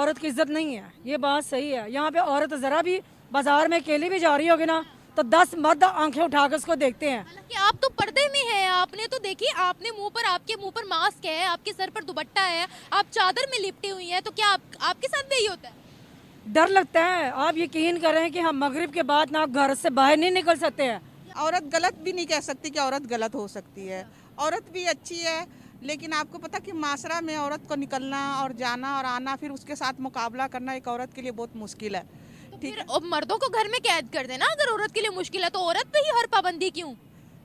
औरत की इज्जत नहीं है, ये बात सही है। यहाँ पे औरत ज़रा भी बाजार में अकेली भी जा रही होगी ना तो 10 मर्द आंखें उठाकर उसको देखते हैं। हालांकि आप तो पर्दे में हैं, आपने तो देखिए, आपके मुंह पर मास्क है, आपके सर पर दुपट्टा है, आप चादर में लिपटी हुई हैं, तो क्या आपके साथ भी यही होता है? डर लगता है। आप यकीन करें कि हम मगरिब के बाद ना घर से बाहर नहीं निकल सकते हैं। औरत गलत भी नहीं कह सकती कि औरत गलत हो सकती है, औरत भी अच्छी है। लेकिन आपको पता कि माशरा में औरत को निकलना और जाना और आना, फिर उसके साथ मुकाबला करना एक औरत के लिए बहुत मुश्किल है। तो ठीक फिर है, अब मर्दों को घर में कैद कर देना, अगर औरत के लिए मुश्किल है तो औरत पे ही हर पाबंदी क्यों?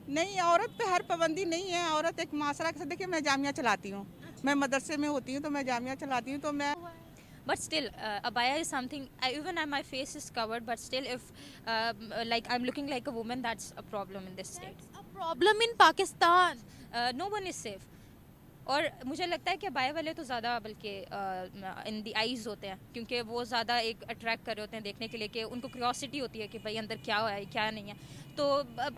नहीं, औरत पे हर पाबंदी नहीं है। औरत एक माशरा के साथ, देखिए मैं जामिया चलाती हूँ, मैं मदरसे में होती हूँ तो मैं जामिया चलाती हूँ, तो मैं But still, abaya is something. Even my face is covered, but still, if like I'm looking like a woman, that's a problem in this state. A problem in Pakistan. No one is safe. और मुझे लगता है कि abaya वाले तो ज़्यादा बल्कि इन दी eyes होते हैं, क्योंकि वो ज़्यादा एक अट्रैक्ट कर रहे होते हैं देखने के लिए, कि उनको क्यूरियोसिटी होती है कि भाई अंदर क्या है क्या नहीं है। तो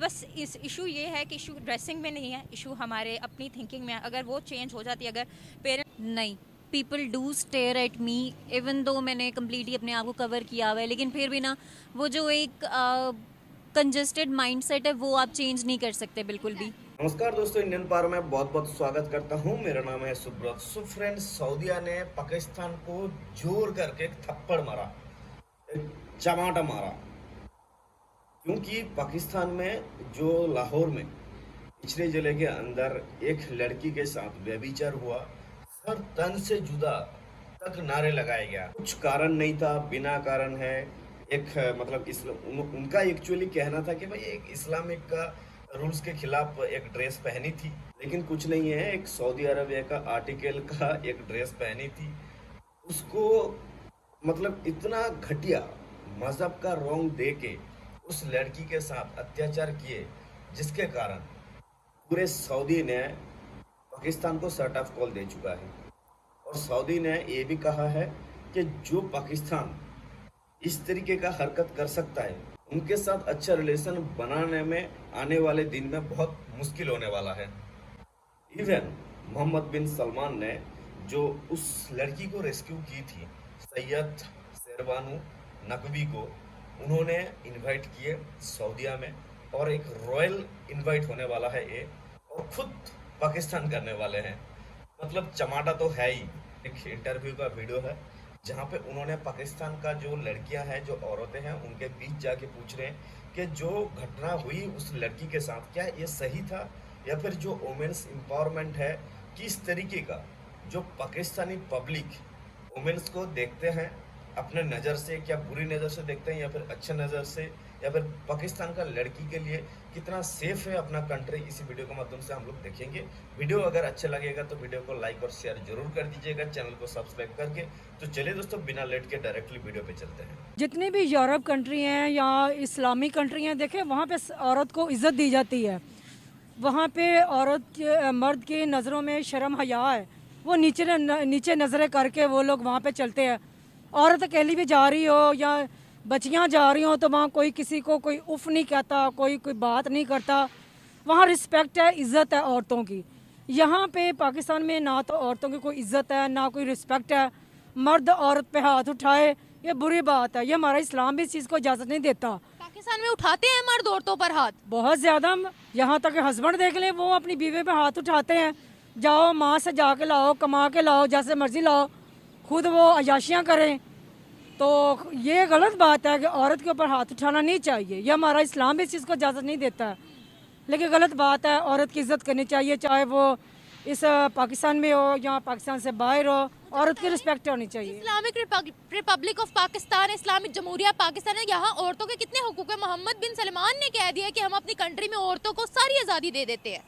बस इस इशू ये है कि इशू ड्रेसिंग में नहीं है, इशू हमारे अपनी थिंकिंग में है। अगर वो चेंज हो जाती है, अगर पेरेंट्स नहीं, people do stare at me even though मैंने कम्प्लीटली अपने आप को कवर किया हुआ है, लेकिन फिर भी ना वो जो एक कंजस्टेड माइंडसेट है वो आप चेंज नहीं कर सकते बिल्कुल भी। नमस्कार दोस्तों, इंडियन पावर में बहुत बहुत स्वागत करता हूं। मेरा नाम है सुब्रत। सो फ्रेंड्स, सऊदीया ने पाकिस्तान को जोर करके एक थप्पड़ मारा, एक चमाटा मारा, क्योंकि पाकिस्तान में जो लाहौर में पिछले जिले के अंदर एक लड़की के साथ व्यभिचार हुआ, सर तन से जुदा तक नारे लगाया गया। कुछ कारण नहीं था, बिना कारण है। एक मतलब उनका एक्चुअली कहना था कि भाई एक इस्लामिक का रूल्स के खिलाफ एक ड्रेस पहनी थी, लेकिन कुछ नहीं है, एक सऊदी अरबिया का आर्टिकल का एक ड्रेस पहनी थी। उसको मतलब इतना घटिया मजहब का रंग दे के उस लड़की के साथ अत्याचार किए, जिसके कारण पूरे सऊदी ने पाकिस्तान को शट ऑफ कॉल दे चुका है। और सऊदी ने ये भी कहा है कि जो पाकिस्तान इस तरीके का हरकत कर सकता है, उनके साथ अच्छा रिलेशन बनाने में आने वाले दिन में बहुत मुश्किल होने वाला है। इवन मोहम्मद बिन सलमान ने जो उस लड़की को रेस्क्यू की थी, सैयद शेरबानू नकवी को, उन्होंने इनवाइट किए सऊदीया में, और एक रॉयल इनवाइट होने वाला है ये, और खुद पाकिस्तान करने वाले हैं। मतलब चमाटा तो है ही। एक इंटरव्यू का वीडियो है जहाँ पे उन्होंने पाकिस्तान का जो लड़कियां हैं, जो औरतें हैं, उनके बीच जाके पूछ रहे हैं कि जो घटना हुई उस लड़की के साथ, क्या ये सही था, या फिर जो वुमेन्स एम्पावरमेंट है, किस तरीके का जो पाकिस्तानी पब्लिक वुमेन्स को देखते हैं अपने नज़र से, क्या बुरी नज़र से देखते हैं या फिर अच्छे नज़र से, या फिर पाकिस्तान का लड़की के लिए कितना सेफ है अपना कंट्री, इसी वीडियो के माध्यम से हम लोग देखेंगे। वीडियो अगर अच्छा लगेगा तो वीडियो को लाइक और शेयर जरूर कर दीजिएगा, चैनल को सब्सक्राइब करके। तो चलिए दोस्तों, बिना लेट के डायरेक्टली वीडियो पे चलते हैं। जितनी भी यूरोप कंट्री हैं या इस्लामी कंट्री हैं, देखें वहाँ पे औरत को इज़्ज़त दी जाती है। वहाँ पे मर्द की नज़रों में शर्म हया है, वो नीचे नज़रें करके वो लोग वहाँ पे चलते हैं। औरत अकेली भी जा रही हो या बच्चियाँ जा रही हो तो वहाँ कोई किसी को कोई उफ नहीं कहता, कोई बात नहीं करता। वहाँ रिस्पेक्ट है, इज़्ज़त है औरतों की। यहाँ पे पाकिस्तान में ना तो औरतों की कोई इज़्ज़त है, ना कोई रिस्पेक्ट है। मर्द औरत पे हाथ उठाए, ये बुरी बात है। ये हमारा इस्लाम भी इस चीज़ को इजाज़त नहीं देता। पाकिस्तान में उठाते हैं मर्द औरतों पर हाथ बहुत ज़्यादा। यहाँ तक हस्बैंड देख लें, वो अपनी बीवी पे हाथ उठाते हैं। जाओ माँ से जाके लाओ, कमा के लाओ, जैसे मर्जी लाओ, खुद वो अयाशियाँ करें। तो ये गलत बात है कि औरत के ऊपर हाथ उठाना नहीं चाहिए। ये हमारा इस्लाम भी इस चीज़ को इजाज़त नहीं देता है, लेकिन गलत बात है। औरत की इज़्ज़त करनी चाहिए, चाहे वो इस पाकिस्तान में हो या पाकिस्तान से बाहर हो, औरत की रिस्पेक्ट होनी चाहिए। इस्लामिक रिपब्लिक ऑफ पाकिस्तान, इस्लामिक जमहूरिया पाकिस्तान है, यहाँ औरतों के कितने हुकूक है। मोहम्मद बिन सलमान ने कह दिया कि हम अपनी कंट्री में औरतों को सारी आज़ादी दे देते हैं,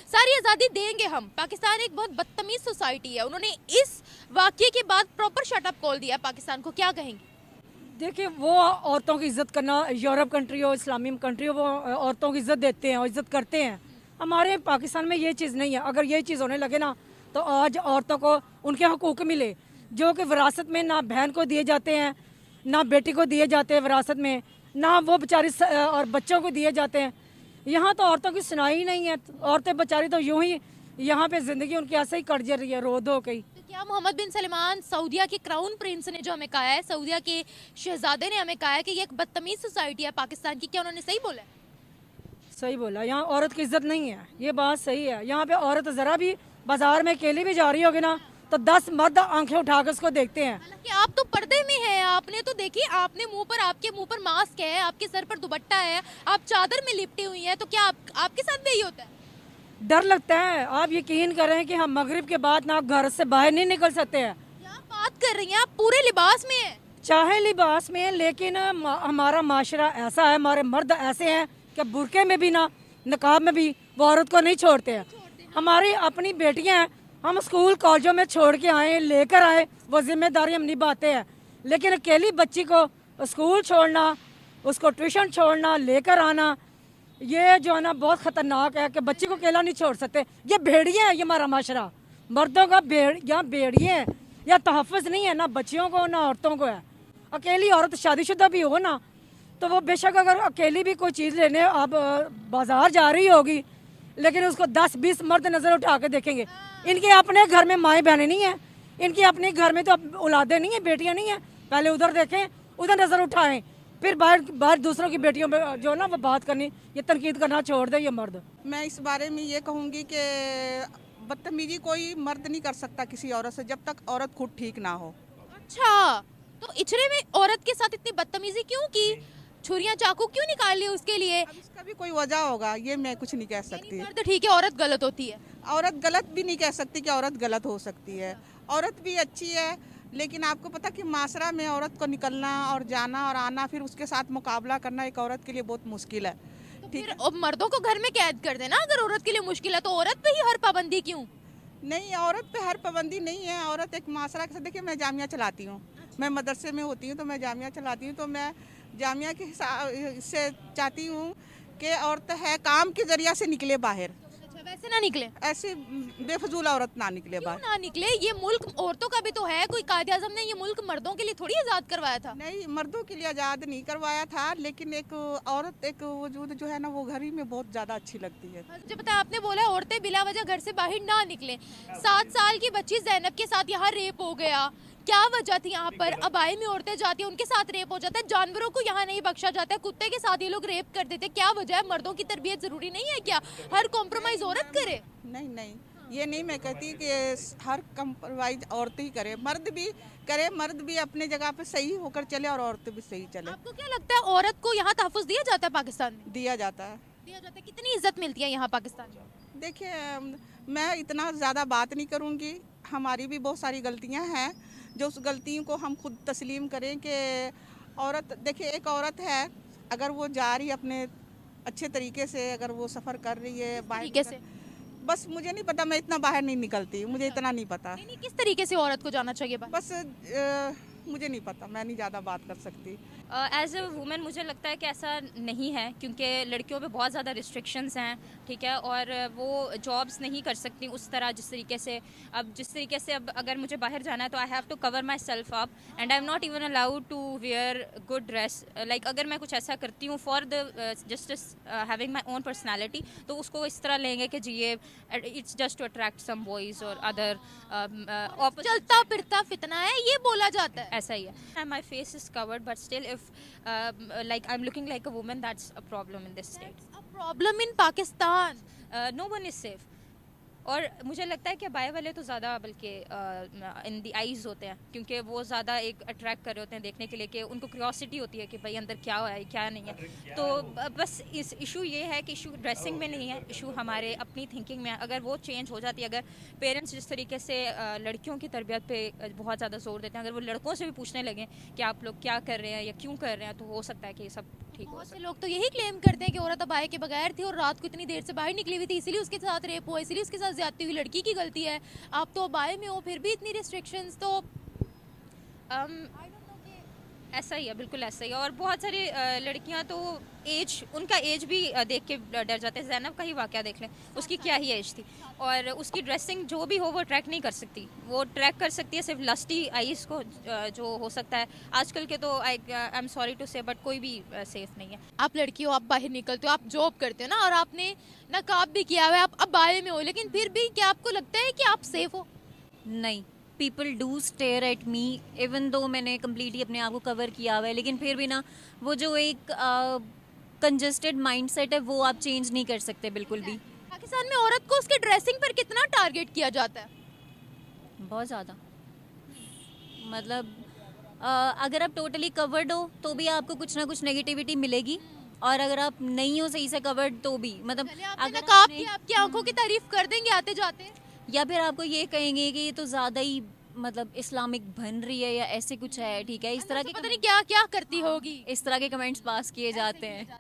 सारी आज़ादी देंगे हम। पाकिस्तान एक बहुत बदतमीज सोसाइटी है। उन्होंने इस वाक़ये के बाद प्रॉपर शटअप कॉल दिया पाकिस्तान को, क्या कहेंगे? देखिए, वो औरतों की इज़्ज़त करना, यूरोप कंट्री हो, इस्लामी कंट्री हो, वो औरतों की इज़्ज़त देते हैं और इज़्ज़त करते हैं। हमारे पाकिस्तान में ये चीज़ नहीं है। अगर ये चीज़ होने लगे ना तो आज औरतों को उनके हकूक़ मिले, जो कि विरासत में ना बहन को दिए जाते हैं, ना बेटी को दिए जाते हैं विरासत में, ना वो बेचारी और बच्चों को दिए जाते हैं। यहाँ तो औरतों की सुनाई ही नहीं है। औरतें बेचारी तो यूँ ही यहाँ पे ज़िंदगी उनकी ऐसे ही कट जा रही है, रो धो के ही। तो क्या मोहम्मद बिन सलमान सऊदिया के क्राउन प्रिंस ने जो हमें कहा है, सऊदिया के शहजादे ने हमें कहा है कि ये एक बदतमीज सोसाइटी है पाकिस्तान की, क्या उन्होंने सही बोला है? सही बोला, यहाँ औरत की इज्जत नहीं है, ये बात सही है। यहाँ पे औरत ज़रा भी बाजार में अकेली भी जा रही होगी ना तो 10 मर्द आंखें उठा कर उसको देखते हैं। हालांकि आप तो पर्दे में हैं, आपने तो देखिए, आपने आपके मुंह पर मास्क है, आपके सर पर दुपट्टा है, आप चादर में लिपटी हुई हैं, तो क्या आपके साथ भी यही होता है? डर लगता है। आप यकीन करें कि हम मगरिब के बाद ना घर से बाहर नहीं निकल सकते हैं। क्या बात कर रही हैं आप, पूरे लिबास में हैं। चाहे लिबास में, लेकिन हमारा माशरा ऐसा है, हमारे मर्द ऐसे हैं कि बुरके में भी ना नकाब में भी वो औरत को नहीं छोड़ते हैं। हमारी अपनी बेटियां हैं, हम स्कूल कॉलेजों में छोड़ के आए, लेकर आए, वो जिम्मेदारी हम निभाते हैं। लेकिन अकेली बच्ची को स्कूल छोड़ना, उसको ट्यूशन छोड़ना, लेकर आना, ये जो है ना बहुत ख़तरनाक है कि बच्ची को अकेला नहीं छोड़ सकते। ये भेड़िए हैं, ये हमारा माशरा मर्दों का यहाँ भेड़िए हैं, या तहफ़्फ़ुज़ नहीं है ना बच्चियों को ना औरतों को है। अकेली औरत शादीशुदा भी हो ना तो वो बेशक अगर अकेली भी कोई चीज़ लेने अब बाज़ार जा रही होगी, लेकिन उसको 10-20 मर्द नज़र उठा के देखेंगे। इनके अपने घर में माएँ बहनें नहीं हैं, इनके अपने घर में तो औलादें नहीं हैं, बेटियाँ नहीं हैं। पहले उधर देखें, उधर नज़र उठाएं, फिर बाहर दूसरों की बेटियों में जो ना वो बात करनी, ये तनकीद करना छोड़ दे ये मर्द। मैं इस बारे में ये कहूँगी कि बदतमीजी कोई मर्द नहीं कर सकता किसी औरत से जब तक औरत खुद ठीक ना हो। अच्छा, तो इचरे में औरत के साथ इतनी बदतमीजी क्यों की? छुरियां चाकू क्यों निकाल ली उसके लिए? अब इसका भी कोई वजह होगा, ये मैं कुछ नहीं कह सकती। मर्द ठीक है, औरत गलत होती है। औरत गलत भी नहीं कह सकती कि औरत गलत हो सकती है, औरत भी अच्छी है। लेकिन आपको पता कि माशरा में औरत को निकलना और जाना और आना, फिर उसके साथ मुकाबला करना एक औरत के लिए बहुत मुश्किल है। तो फिर अब मर्दों को घर में कैद कर देना, अगर औरत के लिए मुश्किल है तो औरत पे ही हर पाबंदी क्यों? नहीं, औरत पे हर पाबंदी नहीं है। औरत एक माशरा के साथ, देखिए मैं जामिया चलाती हूँ, मैं मदरसे में होती हूँ तो मैं जामिया चलाती हूँ, तो मैं जामिया के हिसाब से चाहती हूँ कि औरत है काम के जरिया से निकले बाहर, अच्छा, वैसे ना निकले, ऐसे बेफजूल औरत ना निकले क्यों बाहर। ना निकले? ये मुल्क औरतों का भी तो है, कोई कायदे आज़म ने ये मुल्क मर्दों के लिए थोड़ी आज़ाद करवाया था। नहीं, मर्दों के लिए आज़ाद नहीं करवाया था, लेकिन एक औरत एक वजूद जो है ना वो घर ही में बहुत ज़्यादा अच्छी लगती है। मुझे पता है, आपने बोला औरतें बिला वजह घर से बाहर ना निकले। 7 साल की बच्ची जैनब के साथ यहाँ रेप हो गया, क्या वजह थी? यहाँ पर अबाई में औरतें जाती हैं, उनके साथ रेप हो जाता है। जानवरों को यहाँ नहीं बख्शा जाता है, कुत्ते के साथ ये लोग रेप कर देते, क्या वजह है? मर्दों की तरबियत जरूरी नहीं है क्या? हर कॉम्प्रोमाइज औरत करे? नहीं नहीं, ये नहीं मैं कहती कि हर कंप्रोमाइज औरत ही करे, मर्द भी करे, मर्द भी अपने जगह पे सही होकर चले और औरतें भी सही चले। आपको क्या लगता है औरत को यहाँ तहफ़्फ़ुज़ दिया जाता है पाकिस्तान में? दिया जाता है। दिया जाता है। कितनी इज्जत मिलती है यहाँ पाकिस्तान में? देखिए मैं इतना ज़्यादा बात नहीं करूँगी, हमारी भी बहुत सारी गलतियाँ हैं, जो उस गलतियों को हम खुद तस्लीम करें कि औरत, देखिए एक औरत है, अगर वो जा रही है अपने अच्छे तरीके से, अगर वो सफ़र कर रही है बाहर तरीके से? बस मुझे नहीं पता, मैं इतना बाहर नहीं निकलती, मुझे इतना नहीं पता। नहीं, किस तरीके से औरत को जाना चाहिए बाहर? बस मुझे नहीं पता, मैं नहीं ज़्यादा बात कर सकती। एज अ वुमेन मुझे लगता है कि ऐसा नहीं है, क्योंकि लड़कियों पे बहुत ज़्यादा रिस्ट्रिक्शंस हैं, ठीक है, और वो जॉब्स नहीं कर सकती उस तरह जिस तरीके से अब अगर मुझे बाहर जाना है तो I have to cover myself up and I am not even allowed to wear good dress. Like अगर मैं कुछ ऐसा करती हूँ for the just having my own personality, तो उसको इस तरह लेंगे कि जी ये it's just to attract some boys और अदर चलता फिरता फितना है, ये बोला जाता है। ऐसा ही है। My face is covered but still if like I'm looking like a woman, that's a problem in this state. A problem in Pakistan. No one is safe. और मुझे लगता है कि बाय वाले तो ज़्यादा बल्कि इन दी आइज़ होते हैं, क्योंकि वो ज़्यादा एक अट्रैक्ट कर रहे होते हैं देखने के लिए, कि उनको क्यूरियोसिटी होती है कि भाई अंदर क्या है क्या नहीं है। तो बस इस इशू ये है कि इशू ड्रेसिंग में नहीं है, इशू हमारे अपनी थिंकिंग में है। अगर वो चेंज हो जाती है, अगर पेरेंट्स जिस तरीके से लड़कियों की तरबियत पे बहुत ज़्यादा जोर देते हैं, अगर वो लड़कों से भी पूछने लगें कि आप लोग क्या कर रहे हैं या क्यों कर रहे हैं, तो हो सकता है कि ये सब ठीक हो बहुत से सके। लोग तो यही क्लेम करते हैं कि औरत अबाए के बगैर थी और रात को इतनी देर से बाहर निकली हुई थी, इसीलिए उसके साथ रेप हुआ, इसीलिए उसके साथ ज्यादती हुई, लड़की की गलती है। आप तो अबाए में हो, फिर भी इतनी रिस्ट्रिक्शंस, तो ऐसा ही है, बिल्कुल ऐसा ही है। और बहुत सारी लड़कियां तो उनका एज भी देख के डर जाते हैं। ज़ैनब का ही वाक़या देख लें, उसकी क्या ही एज थी, और उसकी ड्रेसिंग जो भी हो वो ट्रैक नहीं कर सकती। वो ट्रैक कर सकती है सिर्फ लस्टी आइज़ को, जो हो सकता है आजकल के, तो आई एम सॉरी टू से बट कोई भी सेफ नहीं है। आप लड़की हो, आप बाहर निकलते हो, आप जॉब करते हो ना, और आपने नकाब भी किया हुआ है, आप अबाए में हो, लेकिन फिर भी क्या आपको लगता है कि आप सेफ हो? नहीं, people do stare at me, even though मैंने कम्प्लीटली अपने आप को कवर किया हुआ है, लेकिन फिर भी ना वो जो एक कंजस्टेड माइंडसेट है वो आप चेंज नहीं कर सकते बिल्कुल भी। पाकिस्तान में औरत को उसके ड्रेसिंग पर कितना टारगेट किया जाता है? बहुत ज़्यादा, मतलब अगर आप टोटली कवर्ड हो तो भी आपको कुछ ना कुछ नेगेटिविटी मिलेगी, और अगर आप नहीं हो सही से कवर्ड तो भी, मतलब चलिए, आपने अगर नकाब आपने- की आपकी आंखों की तारीफ कर देंगे आते जाते। या फिर आपको ये कहेंगे कि ये तो ज़्यादा ही मतलब इस्लामिक बन रही है या ऐसे कुछ है, ठीक है, इस तरह के पता नहीं क्या क्या करती होगी। इस तरह के कमेंट्स पास किए जाते हैं।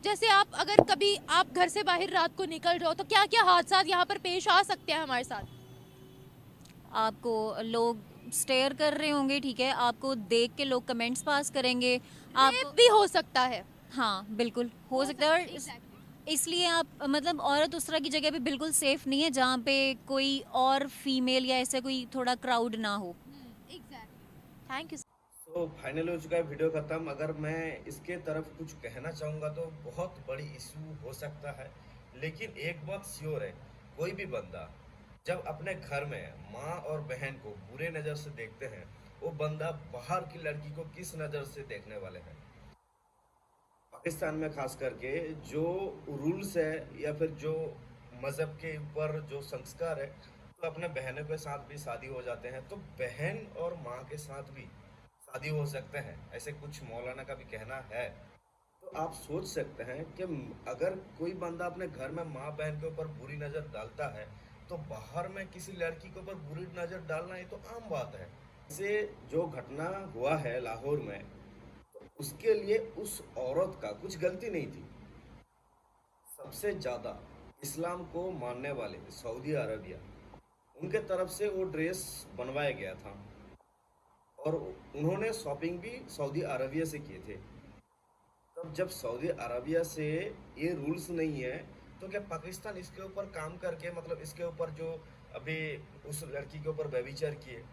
जैसे आप अगर कभी आप घर से बाहर रात को निकल जाओ तो क्या क्या हादसा यहाँ पर पेश आ सकते हैं हमारे साथ? आपको लोग स्टेयर कर रहे होंगे, ठीक है, आपको देख के लोग कमेंट्स पास करेंगे, आप रेप भी हो सकता है। हाँ बिल्कुल हो सकता है, और इसलिए आप मतलब औरत उस तरह की जगह पे बिल्कुल सेफ नहीं है जहाँ पे कोई और फीमेल या ऐसे कोई थोड़ा क्राउड ना हो। Thank you. तो फाइनल हो चुका है वीडियो खत्म। अगर मैं इसके तरफ कुछ कहना चाहूँगा तो बहुत बड़ी इशू हो सकता है, लेकिन एक बात श्योर है, कोई भी बंदा जब अपने घर में माँ और बहन को बुरे नज़र से देखते हैं, वो बंदा बाहर की लड़की को किस नज़र से देखने वाले हैं। पाकिस्तान में खास करके जो रूल्स है या फिर जो मज़हब के ऊपर जो संस्कार है, तो अपने बहनों के साथ भी शादी हो जाते हैं, तो बहन और माँ के साथ भी शादी हो सकते हैं, ऐसे कुछ मौलाना का भी कहना है। तो आप सोच सकते हैं कि अगर कोई बंदा अपने घर में माँ बहन के ऊपर बुरी नज़र डालता है, तो बाहर में किसी लड़की के ऊपर बुरी नज़र डालना ये तो आम बात है। इसे जो घटना हुआ है लाहौर में, तो उसके लिए उस औरत का कुछ गलती नहीं थी। सबसे ज़्यादा इस्लाम को मानने वाले सऊदी अरबिया, उनके तरफ से वो ड्रेस बनवाया गया था और उन्होंने शॉपिंग भी सऊदी अरबिया से किए थे। तब जब सऊदी अरबिया से ये रूल्स नहीं है, तो क्या पाकिस्तान इसके ऊपर काम करके, मतलब इसके ऊपर जो अभी उस लड़की के ऊपर व्यभिचार किए,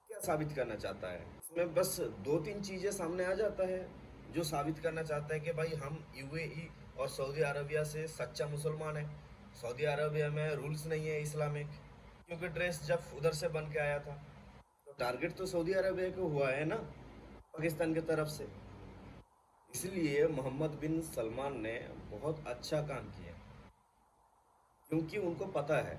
क्या साबित करना चाहता है? इसमें बस 2-3 चीज़ें सामने आ जाता है जो साबित करना चाहता है कि भाई हम यूएई और सऊदी अरबिया से सच्चा मुसलमान है। सऊदी अरबिया में रूल्स नहीं है इस्लामिक, क्योंकि ड्रेस जब उधर से बन के आया था, तो टारगेट तो सऊदी अरबिया को हुआ है ना पाकिस्तान की तरफ से। इसलिए मोहम्मद बिन सलमान ने बहुत अच्छा काम किया, क्योंकि उनको पता है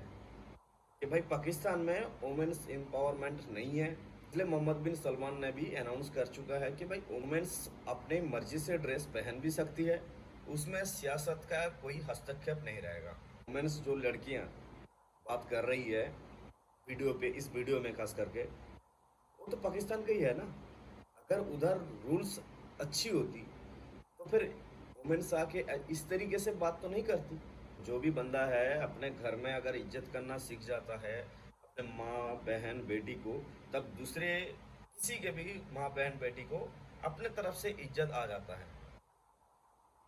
कि भाई पाकिस्तान में वुमेन्स एम्पावरमेंट नहीं है। इसलिए मोहम्मद बिन सलमान ने भी अनाउंस कर चुका है कि भाई वुमेन्स अपनी मर्जी से ड्रेस पहन भी सकती है, उसमें सियासत का कोई हस्तक्षेप नहीं रहेगा। वुमेन्स जो लड़कियां बात कर रही है वीडियो पे, इस वीडियो में खास करके, वो तो पाकिस्तान का ही है ना। अगर उधर रूल्स अच्छी होती तो फिर वुमेन्स आके इस तरीके से बात तो नहीं करती। जो भी बंदा है अपने घर में अगर इज्जत करना सीख जाता है अपने माँ बहन बेटी को, तब दूसरे किसी के भी माँ बहन बेटी को अपने तरफ से इज्जत आ जाता है।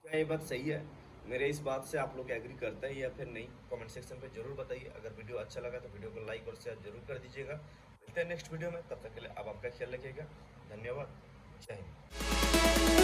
क्या ये बात सही है? मेरे इस बात से आप लोग एग्री करते हैं या फिर नहीं, कमेंट सेक्शन पे जरूर बताइए। अगर वीडियो अच्छा लगा तो वीडियो को लाइक और शेयर जरूर कर दीजिएगा। मिलते हैं नेक्स्ट वीडियो में, तब तक के लिए आप आपका ख्याल रखिएगा। धन्यवाद। जय हिंद।